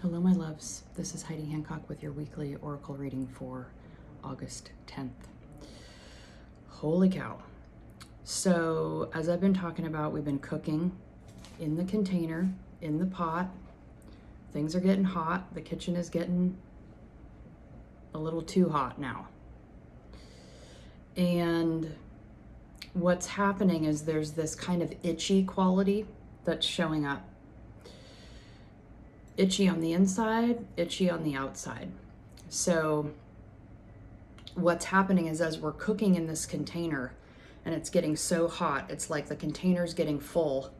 Hello, my loves. This is Heidi Hancock with your weekly oracle reading for August 10th. Holy cow. So, as I've been talking about, we've been cooking in the container, in the pot. Things are getting hot. The kitchen is getting a little too hot now. And what's happening is there's this kind of itchy quality that's showing up. Itchy on the inside, itchy on the outside. So what's happening is as we're cooking in this container and it's getting so hot, it's like the container's getting full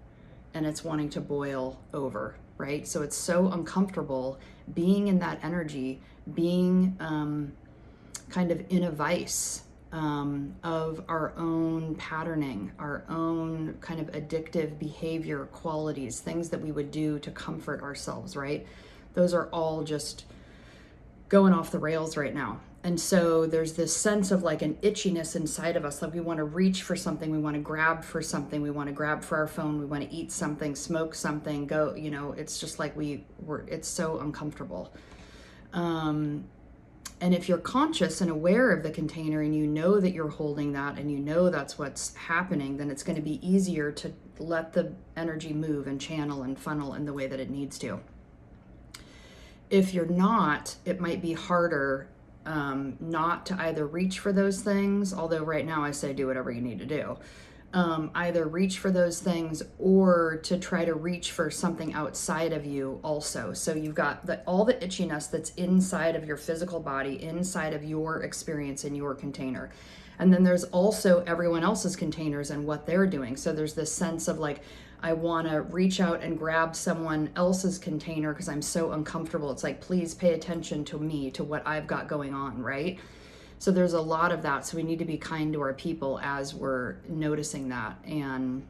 and it's wanting to boil over, right? So it's so uncomfortable being in that energy, being kind of in a vice of our own patterning, our own kind of addictive behavior qualities, things that we would do to comfort ourselves, right? Those are all just going off the rails right now. And so there's this sense of like an itchiness inside of us, like we want to reach for something, we want to grab for something, we want to grab for our phone, we want to eat something, smoke something, go, it's just like it's so uncomfortable. And if you're conscious and aware of the container and you know that you're holding that and you know that's what's happening, then it's going to be easier to let the energy move and channel and funnel in the way that it needs to. If you're not, it might be harder not to either reach for those things, although right now I say do whatever you need to do. Either reach for those things or to try to reach for something outside of you also. So you've got all the itchiness that's inside of your physical body, inside of your experience in your container. And then there's also everyone else's containers and what they're doing. So there's this sense of like, I want to reach out and grab someone else's container because I'm so uncomfortable. It's like, please pay attention to me, to what I've got going on, right? So there's a lot of that. So we need to be kind to our people as we're noticing that and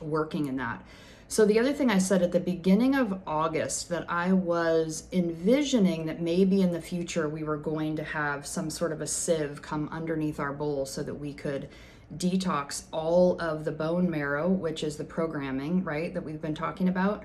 working in that. So the other thing I said at the beginning of August that I was envisioning that maybe in the future we were going to have some sort of a sieve come underneath our bowl so that we could detox all of the bone marrow, which is the programming, right, that we've been talking about.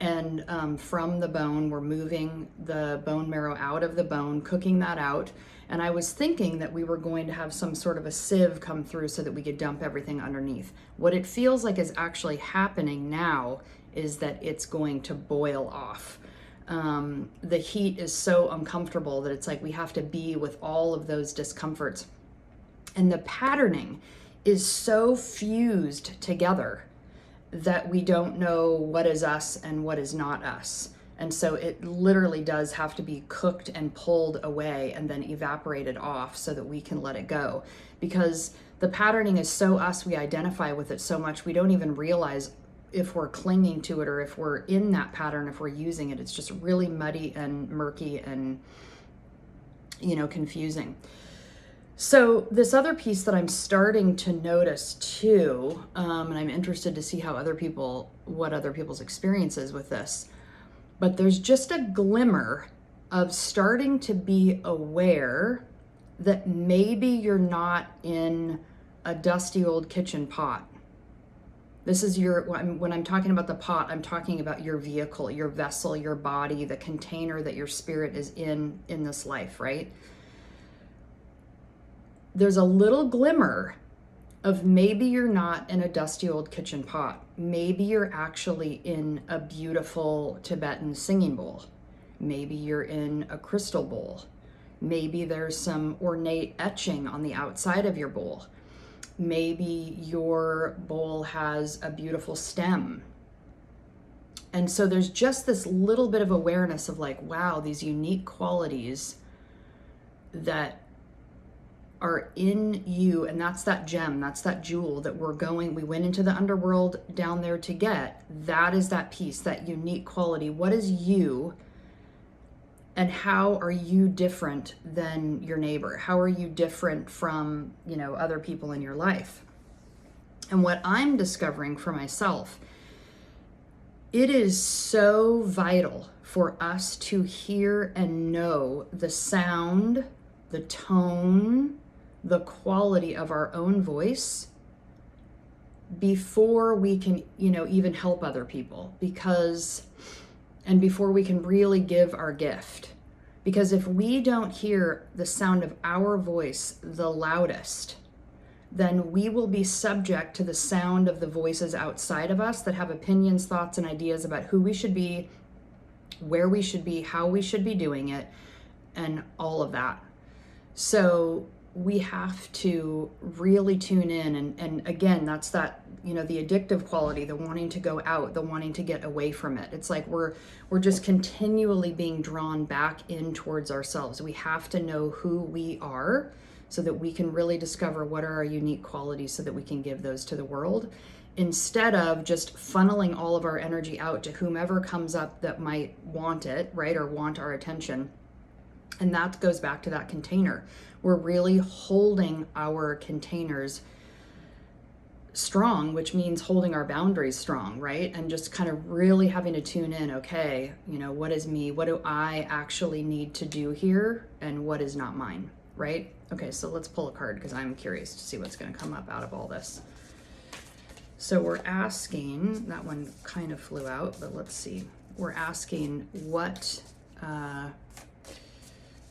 And from the bone, we're moving the bone marrow out of the bone, cooking that out. And I was thinking that we were going to have some sort of a sieve come through so that we could dump everything underneath. What it feels like is actually happening now is that it's going to boil off. The heat is so uncomfortable that it's like we have to be with all of those discomforts. And the patterning is so fused together that we don't know what is us and what is not us. And so it literally does have to be cooked and pulled away and then evaporated off so that we can let it go. Because the patterning is so us, we identify with it so much, we don't even realize if we're clinging to it or if we're in that pattern, if we're using it. It's just really muddy and murky and, confusing. So this other piece that I'm starting to notice too, and I'm interested to see what other people's experience is with this, but there's just a glimmer of starting to be aware that maybe you're not in a dusty old kitchen pot. This is when I'm talking about the pot, I'm talking about your vehicle, your vessel, your body, the container that your spirit is in this life, right? There's a little glimmer of maybe you're not in a dusty old kitchen pot. Maybe you're actually in a beautiful Tibetan singing bowl. Maybe you're in a crystal bowl. Maybe there's some ornate etching on the outside of your bowl. Maybe your bowl has a beautiful stem. And so there's just this little bit of awareness of like, wow, these unique qualities that are in you, and that's that gem, that's that jewel that we went into the underworld down there to get. That is that piece, that unique quality. What is you, and how are you different than your neighbor? How are you different from, other people in your life? And what I'm discovering for myself, it is so vital for us to hear and know the sound, the tone, the quality of our own voice before we can, even help other people. Because and before we can really give our gift. Because if we don't hear the sound of our voice the loudest, then we will be subject to the sound of the voices outside of us that have opinions, thoughts, and ideas about who we should be, where we should be, how we should be doing it, and all of that. So we have to really tune in. And again, that's that, the addictive quality, the wanting to go out, the wanting to get away from it. It's like we're just continually being drawn back in towards ourselves. We have to know who we are so that we can really discover what are our unique qualities so that we can give those to the world, instead of just funneling all of our energy out to whomever comes up that might want it, right? Or want our attention. And that goes back to that container. We're really holding our containers strong, which means holding our boundaries strong, right? And just kind of really having to tune in, okay, what is me? What do I actually need to do here? And what is not mine, right? Okay, so let's pull a card because I'm curious to see what's going to come up out of all this. So we're asking, that one kind of flew out, but let's see. We're asking what,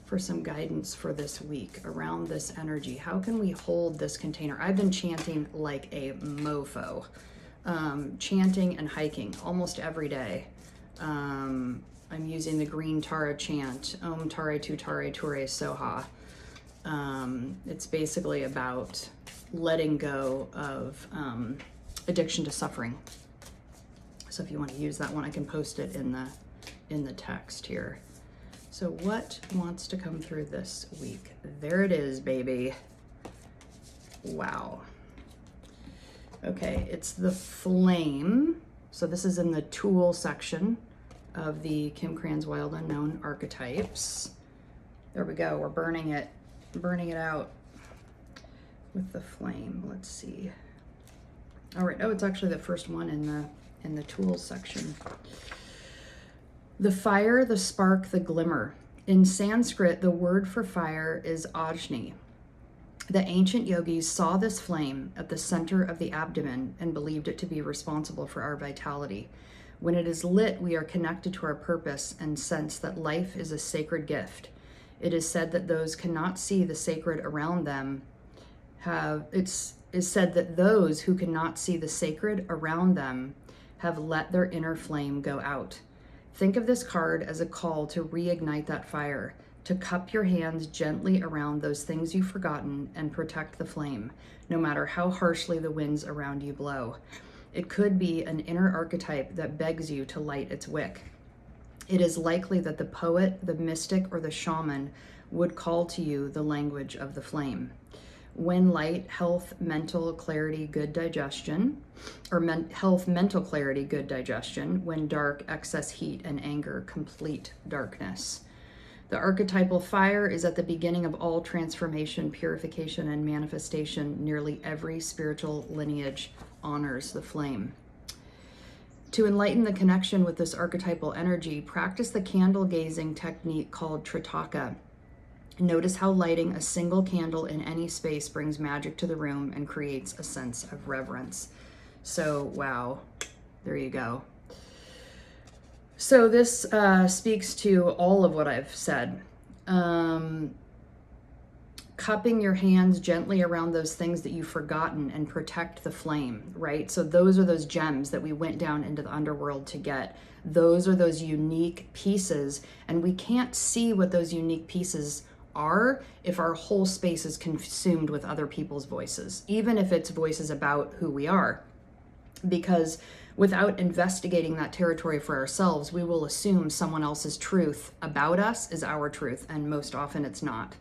for some guidance for this week around this energy. How can we hold this container? I've been chanting like a mofo, chanting and hiking almost every day. I'm using the green TARE chant, Om TARE TUTTARE TURE SOHA. It's basically about letting go of addiction to suffering. So if you want to use that one, I can post it in the text here. So what wants to come through this week? There it is, baby. Wow. Okay, it's the flame. So this is in the tool section of the Kim Cran's Wild Unknown archetypes. There we go. We're burning it out with the flame. Let's see. All right. Oh, it's actually the first one in the tools section. The fire, the spark, the glimmer. In Sanskrit, the word for fire is Ajni. The ancient yogis saw this flame at the center of the abdomen and believed it to be responsible for our vitality. When it is lit, we are connected to our purpose and sense that life is a sacred gift. It is said that those cannot see the sacred around them is said that those who cannot see the sacred around them have let their inner flame go out. Think of this card as a call to reignite that fire, to cup your hands gently around those things you've forgotten and protect the flame, no matter how harshly the winds around you blow. It could be an inner archetype that begs you to light its wick. It is likely that the poet, the mystic, or the shaman would call to you the language of the flame. When light, health, mental clarity, good digestion, or health, mental clarity, good digestion. When dark, excess heat and anger, complete darkness. The archetypal fire is at the beginning of all transformation, purification, and manifestation. Nearly every spiritual lineage honors the flame. To enlighten the connection with this archetypal energy, practice the candle gazing technique called Tritaka. Notice how lighting a single candle in any space brings magic to the room and creates a sense of reverence. So, wow, there you go. So this speaks to all of what I've said. Cupping your hands gently around those things that you've forgotten and protect the flame, right? So those are those gems that we went down into the underworld to get. Those are those unique pieces, and we can't see what those unique pieces are if our whole space is consumed with other people's voices, even if it's voices about who we are. Because without investigating that territory for ourselves, we will assume someone else's truth about us is our truth, and most often it's not.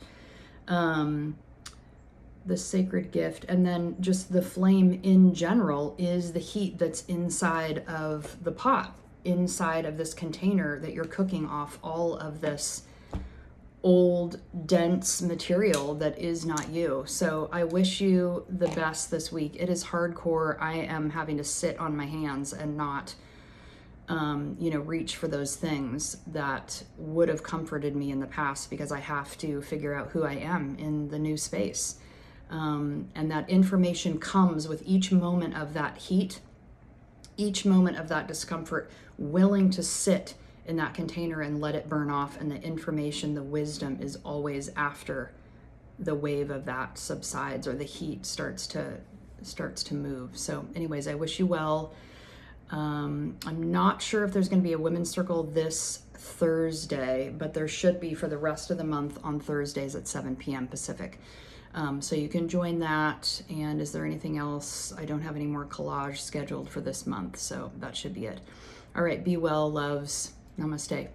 The sacred gift, and then just the flame in general is the heat that's inside of the pot, inside of this container that you're cooking off all of this old, dense material that is not you. So I wish you the best this week. It is hardcore. I am having to sit on my hands and not, reach for those things that would have comforted me in the past, because I have to figure out who I am in the new space. And that information comes with each moment of that heat, each moment of that discomfort, willing to sit in that container and let it burn off. And the information, the wisdom is always after the wave of that subsides or the heat starts to move. So anyways, I wish you well. I'm not sure if there's going to be a women's circle this Thursday, but there should be for the rest of the month on Thursdays at 7 p.m. Pacific. So you can join that. And is there anything else? I don't have any more collage scheduled for this month, so that should be it. All right, be well, loves. Namaste.